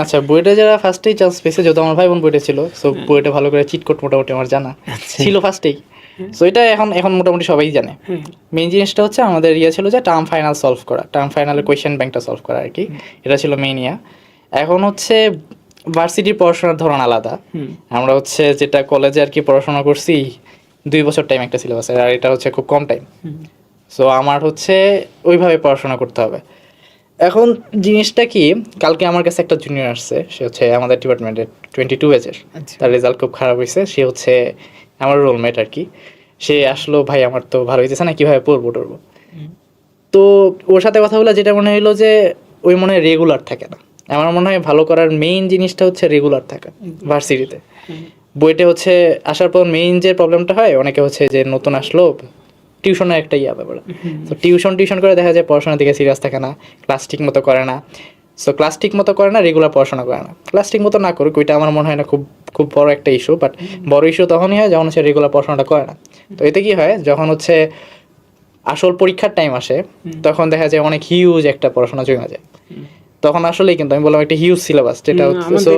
আচ্ছা, বুয়েটে যারা ফার্স্টেই চান্স পেয়েছে, যেহেতু আমার ভাই বোন বুয়েটে ছিল, সো বুয়েটে ভালো করে চিট কোড মোটামুটি আমার জানা ছিল ফার্স্টেই। সো এটা এখন এখন মোটামুটি সবাই জানে। মেইন জিনিসটা হচ্ছে আমাদের ইয়ে ছিল যে টার্ম ফাইনাল সলভ করা, টার্ম ফাইনালের কোয়েশ্চেন ব্যাংকটা সলভ করা আর কি, এটা ছিল মেইন ইয়া। এখন হচ্ছে ভার্সিটির পড়াশোনার ধরন আলাদা। আমরা হচ্ছে যেটা কলেজে আর কি পড়াশোনা করছি 2 বছর টাইম একটা সিলেবাস, আর এটা হচ্ছে খুব কম টাইম। সো আমার হচ্ছে ওইভাবে পড়াশোনা করতে হবে। এখন জিনিসটা কি, কালকে আমার কাছে একটা জুনিয়র আসছে, সে হচ্ছে আমাদের ডিপার্টমেন্টের 22 ব্যাচের, তার রেজাল্ট খুব খারাপ হয়েছে, সে হচ্ছে আমার রোলমেট আর কি। সে আসলো, ভাই আমার তো ভালো হইতেছে না, কীভাবে পড়বো টরবো। তো ওর সাথে কথা বলে যেটা মনে হলো যে ওই মনে হয় রেগুলার থাকে না। আমার মনে হয় ভালো করার মেইন জিনিসটা হচ্ছে রেগুলার থাকা ভার্সিটিতে। বইটা হচ্ছে আসার পর মেইন যে প্রবলেমটা হয়, অনেকে হচ্ছে যে নতুন আসলো, টিউশনের একটা ইয়া ব্যাপার। তো টিউশন করে দেখা যায় পড়াশোনার দিকে সিরিয়াস থাকে না, ক্লাস ঠিক মতো করে না। সো ক্লাস ঠিক মতো করে না, রেগুলার পড়াশোনা করে না, ক্লাস ঠিক মতো না করুক, ওইটা আমার মনে হয় না খুব খুব বড় একটা ইস্যু। বাট বড় ইস্যু তখনই হয় যখন হচ্ছে রেগুলার পড়াশোনাটা করে না। তো এতে কি হয়, যখন হচ্ছে আসল পরীক্ষার টাইম আসে, তখন দেখা যায় অনেক হিউজ একটা পড়াশোনা জমে যায়। তখন আসলেই কিন্তু আমি বললাম একটা হিউজ সিলেবাস, যেটা হচ্ছে